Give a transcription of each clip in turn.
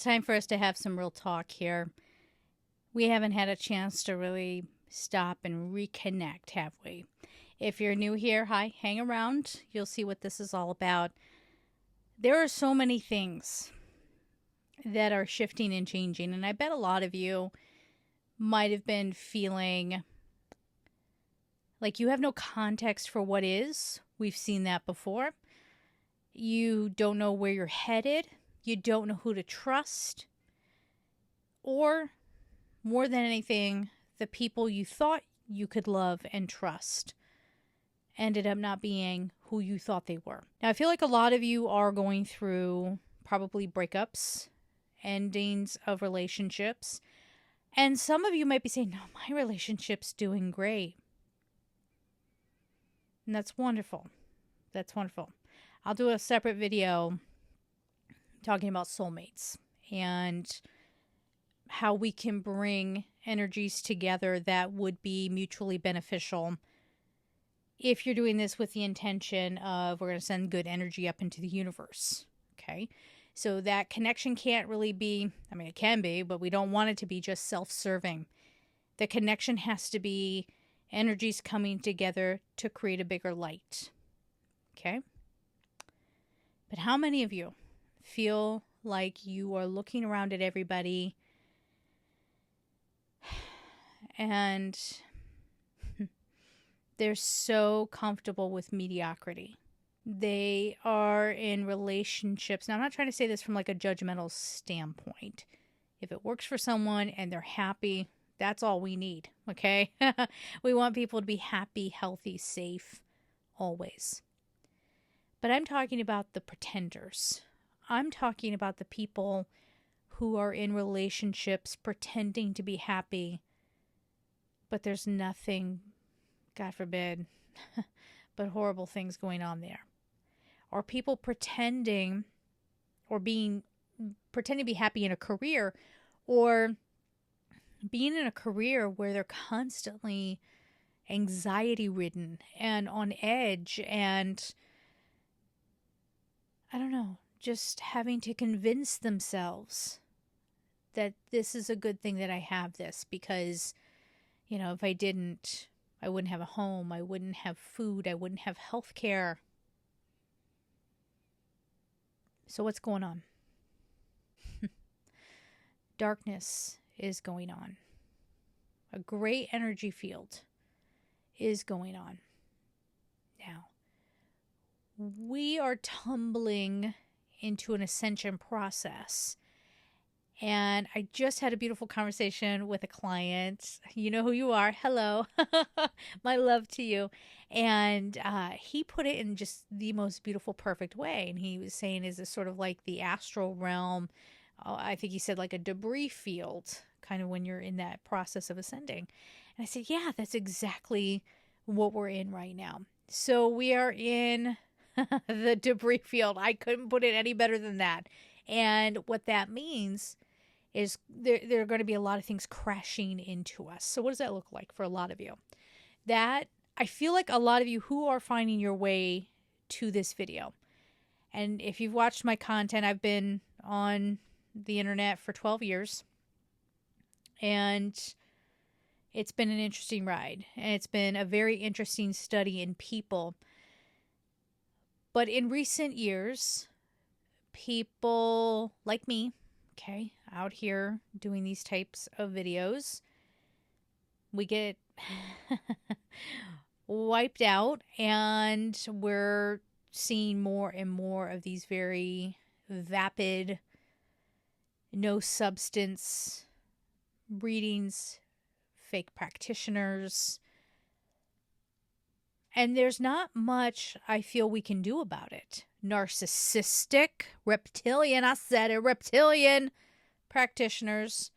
Time for us to have some real talk here. We haven't had a chance to really stop and reconnect, have we? If you're new here, hi, hang around. You'll see what this is all about. There are so many things that are shifting and changing, and I bet a lot of you might have been feeling like you have no context for what is. We've seen that before. You don't know where you're headed. You don't know who to trust. Or, more than anything, the people you thought you could love and trust ended up not being who you thought they were. Now, I feel like a lot of you are going through probably breakups, endings of relationships. And some of you might be saying, no, my relationship's doing great. And that's wonderful. That's wonderful. I'll do a separate video talking about soulmates and how we can bring energies together that would be mutually beneficial if you're doing this with the intention of we're going to send good energy up into the universe. Okay. So that connection can't really be, I mean, it can be, but we don't want it to be just self-serving. The connection has to be energies coming together to create a bigger light. Okay. But how many of you feel like you are looking around at everybody and they're so comfortable with mediocrity? They are in relationships. Now, I'm not trying to say this from like a judgmental standpoint. If it works for someone and they're happy, that's all we need, okay? We want people to be happy, healthy, safe, always. But I'm talking about the pretenders. I'm talking about the people who are in relationships pretending to be happy, but there's nothing, God forbid, but horrible things going on there. Or people pretending to be happy in a career, or being in a career where they're constantly anxiety ridden and on edge and I don't know, just having to convince themselves that this is a good thing that I have this because, you know, if I didn't, I wouldn't have a home, I wouldn't have food, I wouldn't have health care. So what's going on? Darkness is going on. A gray energy field is going on. Now, we are tumbling into an ascension process. And I just had a beautiful conversation with a client. You know who you are. Hello. My love to you. And he put it in just the most beautiful, perfect way. And he was saying, is this sort of like the astral realm? I think he said like a debris field, kind of when you're in that process of ascending. And I said, yeah, that's exactly what we're in right now. So we are in the debris field. I couldn't put it any better than that. And what that means is there are going to be a lot of things crashing into us. So what does that look like for a lot of you? That I feel like a lot of you who are finding your way to this video. And if you've watched my content, I've been on the internet for 12 years. And it's been an interesting ride. And it's been a very interesting study in people. But in recent years, people like me, okay, out here doing these types of videos, we get wiped out and we're seeing more and more of these very vapid, no substance readings, fake practitioners. And there's not much I feel we can do about it. Narcissistic, reptilian, I said it, reptilian practitioners.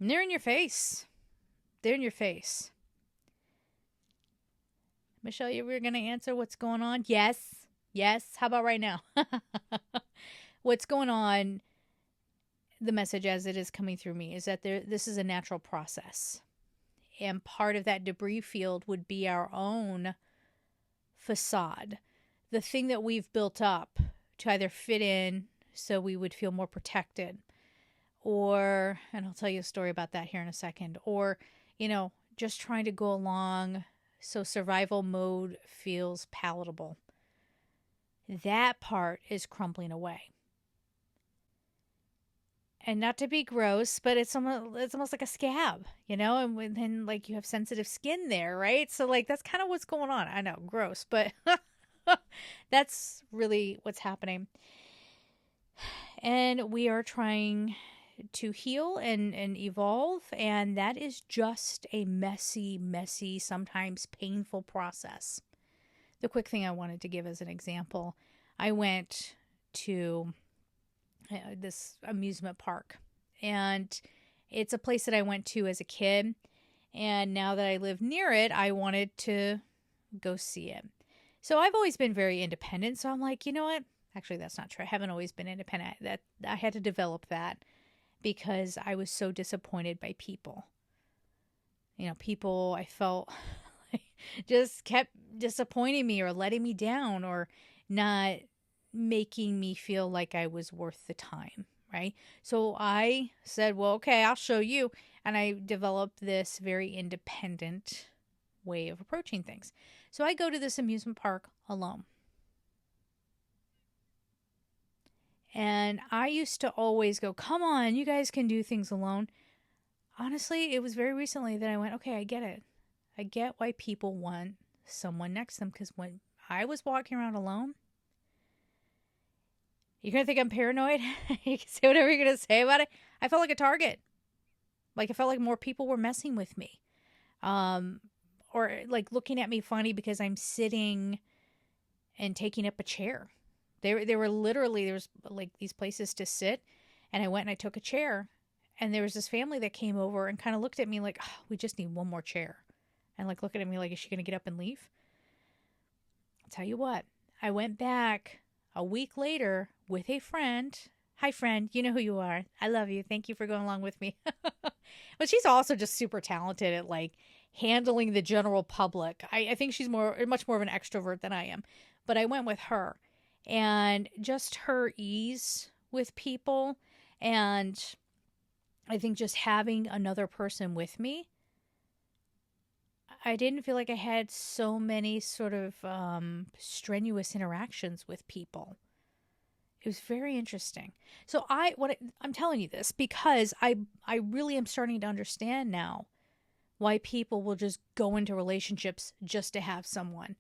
And they're in your face. They're in your face. Michelle, you were going to answer what's going on? Yes. Yes. How about right now? What's going on, the message as it is coming through me, is that this is a natural process. And part of that debris field would be our own facade. The thing that we've built up to either fit in so we would feel more protected. Or, and I'll tell you a story about that here in a second, or, just trying to go along so survival mode feels palatable. That part is crumbling away. And not to be gross, but it's almost like a scab, and then like you have sensitive skin there, right? So like that's kind of what's going on. I know, gross, but that's really what's happening. And we are trying to heal and evolve, and that is just a messy, sometimes painful process. The quick thing I wanted to give as an example, I went to this amusement park, and it's a place that I went to as a kid, and now that I live near it, I wanted to go see it. So I've always been very independent, so I'm like, you know what? Actually, that's not true. I haven't always been independent. That I had to develop that because I was so disappointed by people. People I felt just kept disappointing me or letting me down or not making me feel like I was worth the time, right? So I said, well, okay, I'll show you. And I developed this very independent way of approaching things. So I go to this amusement park alone. And I used to always go, come on, you guys can do things alone. Honestly, it was very recently that I went, okay, I get it. I get why people want someone next to them. Because when I was walking around alone, you're going to think I'm paranoid? You can say whatever you're going to say about it. I felt like a target. Like I felt like more people were messing with me. Or like looking at me funny because I'm sitting and taking up a chair. There was like these places to sit, and I went and I took a chair, and there was this family that came over and kind of looked at me like, oh, we just need one more chair. And like looking at me like, is she going to get up and leave? I'll tell you what, I went back a week later with a friend. Hi, friend. You know who you are. I love you. Thank you for going along with me. But she's also just super talented at like handling the general public. I think she's much more of an extrovert than I am. But I went with her. And just her ease with people, and I think just having another person with me, I didn't feel like I had so many sort of strenuous interactions with people. It was very interesting. So I'm telling you this because I really am starting to understand now why people will just go into relationships just to have someone.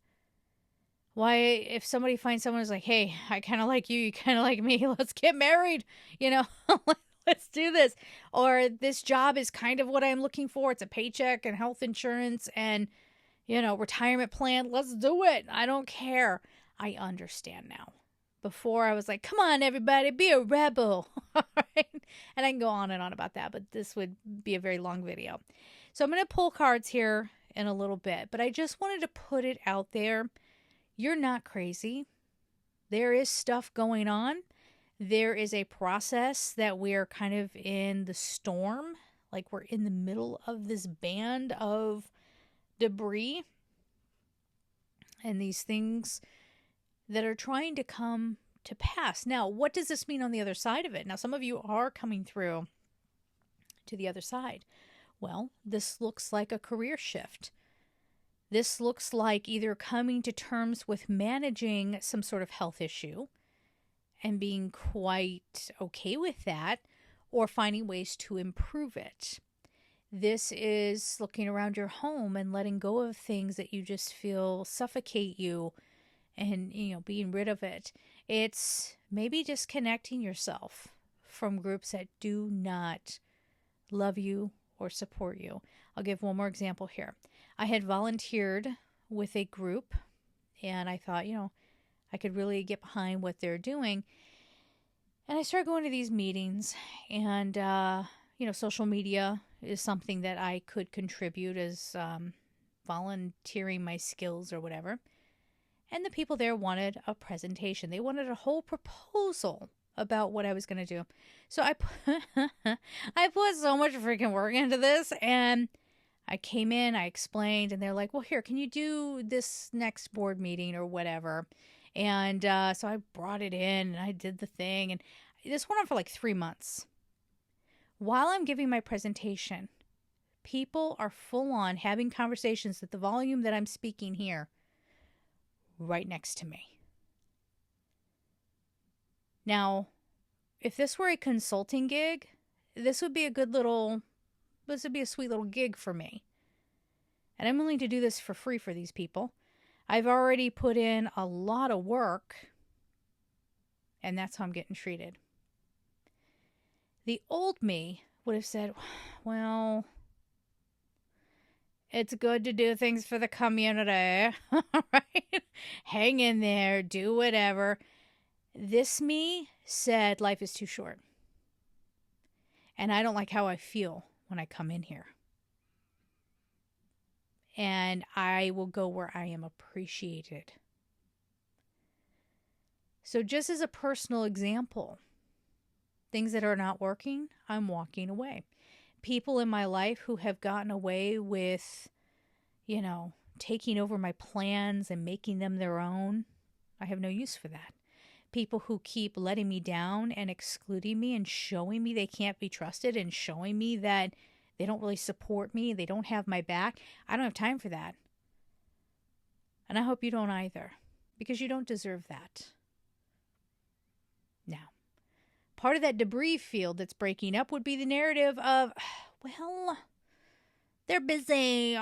Why, if somebody finds someone who's like, hey, I kind of like you, you kind of like me, let's get married, let's do this. Or this job is kind of what I'm looking for. It's a paycheck and health insurance and, retirement plan. Let's do it. I don't care. I understand now. Before I was like, come on, everybody, be a rebel. Right? And I can go on and on about that, but this would be a very long video. So I'm going to pull cards here in a little bit, but I just wanted to put it out there. You're not crazy. There is stuff going on. There is a process that we're kind of in the storm, like we're in the middle of this band of debris and these things that are trying to come to pass. Now, what does this mean on the other side of it? Now, some of you are coming through to the other side. Well, this looks like a career shift. This looks like either coming to terms with managing some sort of health issue and being quite okay with that, or finding ways to improve it. This is looking around your home and letting go of things that you just feel suffocate you and, being rid of it. It's maybe disconnecting yourself from groups that do not love you or support you. I'll give one more example here. I had volunteered with a group, and I thought, I could really get behind what they're doing. And I started going to these meetings, and, social media is something that I could contribute as volunteering my skills or whatever. And the people there wanted a presentation. They wanted a whole proposal about what I was going to do. So I put so much freaking work into this, and I came in, I explained, and they're like, well, here, can you do this next board meeting or whatever? And so I brought it in and I did the thing. And this went on for like 3 months. While I'm giving my presentation, people are full on having conversations at the volume that I'm speaking here right next to me. Now, if this were a consulting gig, this would be a sweet little gig for me. And I'm willing to do this for free for these people. I've already put in a lot of work, and that's how I'm getting treated. The old me would have said, well, it's good to do things for the community, right? Hang in there, do whatever. This me said life is too short. And I don't like how I feel when I come in here. And I will go where I am appreciated. So just as a personal example, things that are not working, I'm walking away. People in my life who have gotten away with, taking over my plans and making them their own, I have no use for that. People who keep letting me down and excluding me and showing me they can't be trusted and showing me that they don't really support me, they don't have my back, I don't have time for that. And I hope you don't either, because you don't deserve that. Now, part of that debris field that's breaking up would be the narrative of, well, they're busy.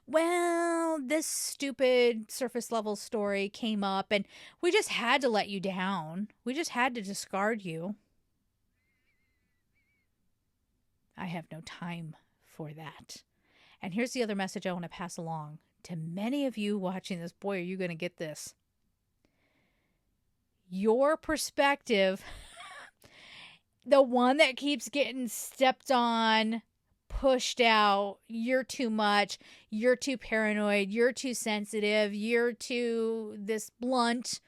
Well, this stupid surface level story came up and we just had to let you down. We just had to discard you. I have no time for that. And here's the other message I want to pass along to many of you watching this. Boy, are you going to get this. Your perspective, the one that keeps getting stepped on, pushed out, you're too much, you're too paranoid, you're too sensitive, you're too blunt.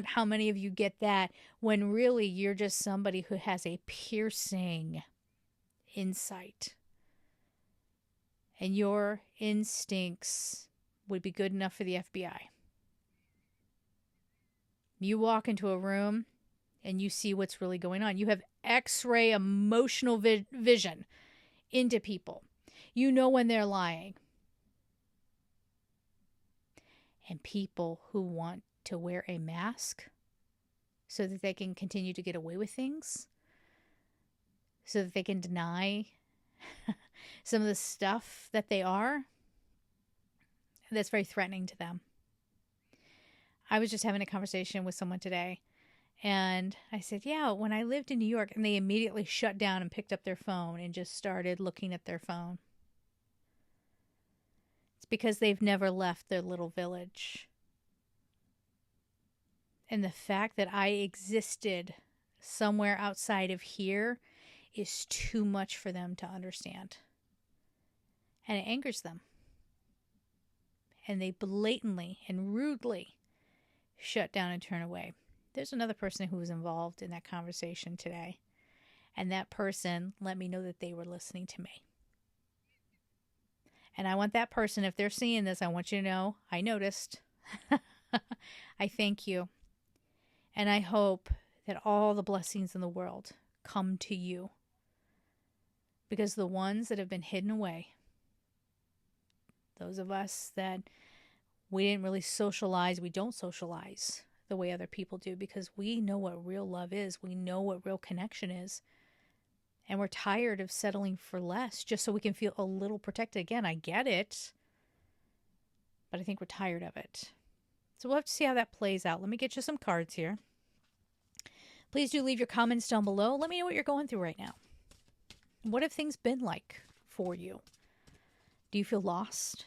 How many of you get that? When really you're just somebody who has a piercing insight. And your instincts would be good enough for the FBI. You walk into a room and you see what's really going on. You have X-ray emotional vision into people. You know when they're lying. And people who want to wear a mask so that they can continue to get away with things, so that they can deny some of the stuff that they are, that's very threatening to them. I was just having a conversation with someone today, and I said, yeah, when I lived in New York, and they immediately shut down and picked up their phone and just started looking at their phone. It's because they've never left their little village. And the fact that I existed somewhere outside of here is too much for them to understand. And it angers them. And they blatantly and rudely shut down and turn away. There's another person who was involved in that conversation today. And that person let me know that they were listening to me. And I want that person, if they're seeing this, I want you to know, I noticed. I thank you. And I hope that all the blessings in the world come to you. Because the ones that have been hidden away, those of us that we didn't really socialize, we don't socialize the way other people do, because we know what real love is. We know what real connection is. And we're tired of settling for less just so we can feel a little protected. Again, I get it, but I think we're tired of it. So we'll have to see how that plays out. Let me get you some cards here. Please do leave your comments down below. Let me know what you're going through right now. What have things been like for you? Do you feel lost?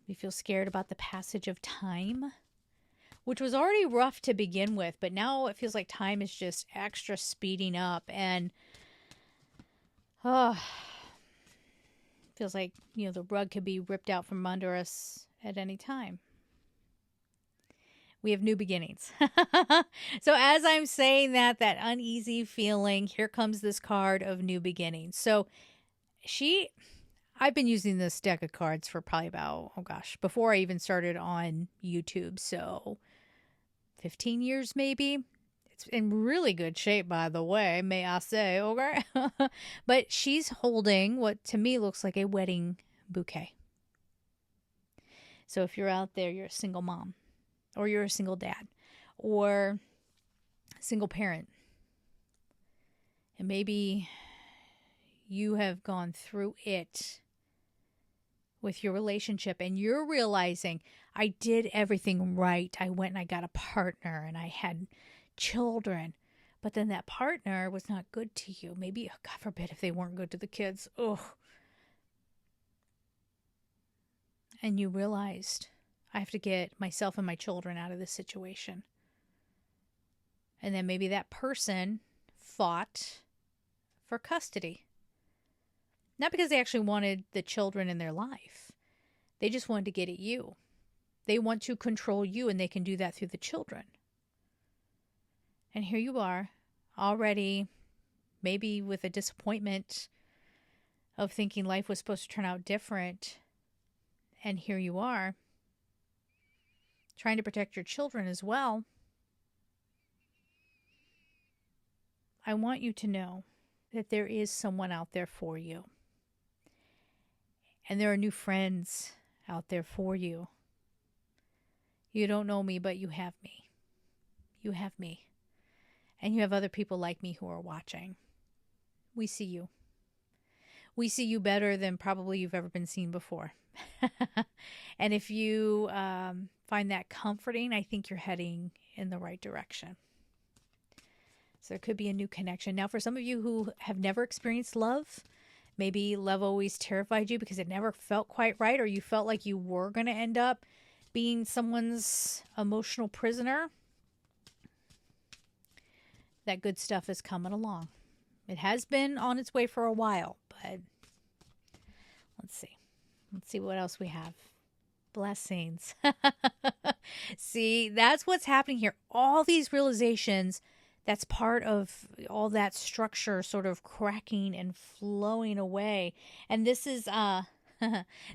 Do you feel scared about the passage of time? Which was already rough to begin with, but now it feels like time is just extra speeding up, and feels like, the rug could be ripped out from under us at any time. We have new beginnings. So as I'm saying that uneasy feeling, here comes this card of new beginnings. So I've been using this deck of cards for probably about, before I even started on YouTube. So 15 years maybe. It's in really good shape, by the way, may I say, okay? But she's holding what to me looks like a wedding bouquet. So if you're out there, you're a single mom, or you're a single dad, or a single parent, and maybe you have gone through it with your relationship and you're realizing, I did everything right. I went and I got a partner and I had children, but then that partner was not good to you. Maybe, God forbid, if they weren't good to the kids. Ugh. And you realized, I have to get myself and my children out of this situation. And then maybe that person fought for custody. Not because they actually wanted the children in their life. They just wanted to get at you. They want to control you, and they can do that through the children. And here you are, already maybe with a disappointment of thinking life was supposed to turn out different. And here you are, trying to protect your children as well. I want you to know that there is someone out there for you. And there are new friends out there for you. You don't know me, but you have me. You have me. And you have other people like me who are watching. We see you. We see you better than probably you've ever been seen before. And if you find that comforting, I think you're heading in the right direction. So there could be a new connection. Now, for some of you who have never experienced love, maybe love always terrified you because it never felt quite right, or you felt like you were going to end up being someone's emotional prisoner. That good stuff is coming along. It has been on its way for a while, but let's see. Let's see what else we have. Blessings. See, that's what's happening here. All these realizations, that's part of all that structure sort of cracking and flowing away. And this is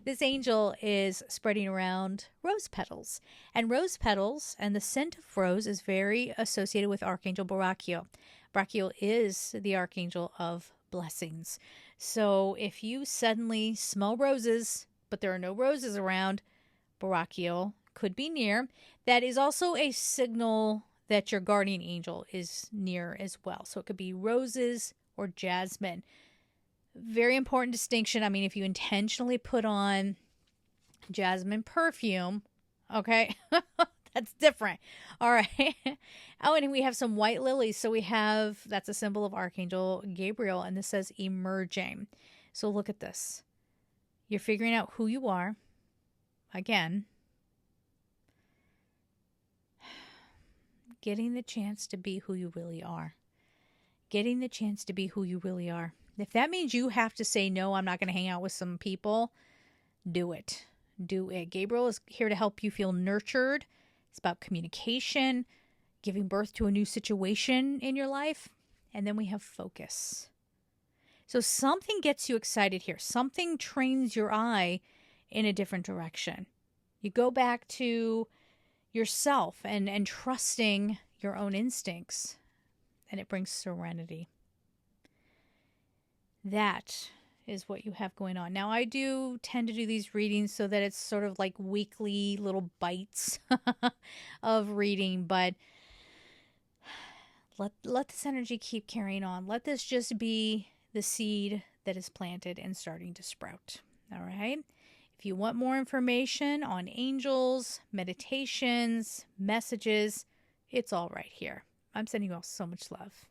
this angel is spreading around rose petals. And rose petals and the scent of rose is very associated with Archangel Barachiel. Barachiel is the archangel of blessings. So if you suddenly smell roses, but there are no roses around, Barachiel could be near. That is also a signal that your guardian angel is near as well. So it could be roses or jasmine. Very important distinction. I mean, if you intentionally put on jasmine perfume, okay, that's different. All right. Oh, and we have some white lilies. So we have, that's a symbol of Archangel Gabriel, and this says emerging. So look at this. You're figuring out who you are. Again, getting the chance to be who you really are. Getting the chance to be who you really are. If that means you have to say, no, I'm not going to hang out with some people, do it. Do it. Gabriel is here to help you feel nurtured. It's about communication, giving birth to a new situation in your life. And then we have focus. So something gets you excited here. Something trains your eye in a different direction. You go back to yourself and trusting your own instincts. And it brings serenity. That is what you have going on. Now, I do tend to do these readings so that it's sort of like weekly little bites of reading, but let this energy keep carrying on. Let this just be the seed that is planted and starting to sprout. All right? If you want more information on angels, meditations, messages, it's all right here. I'm sending you all so much love.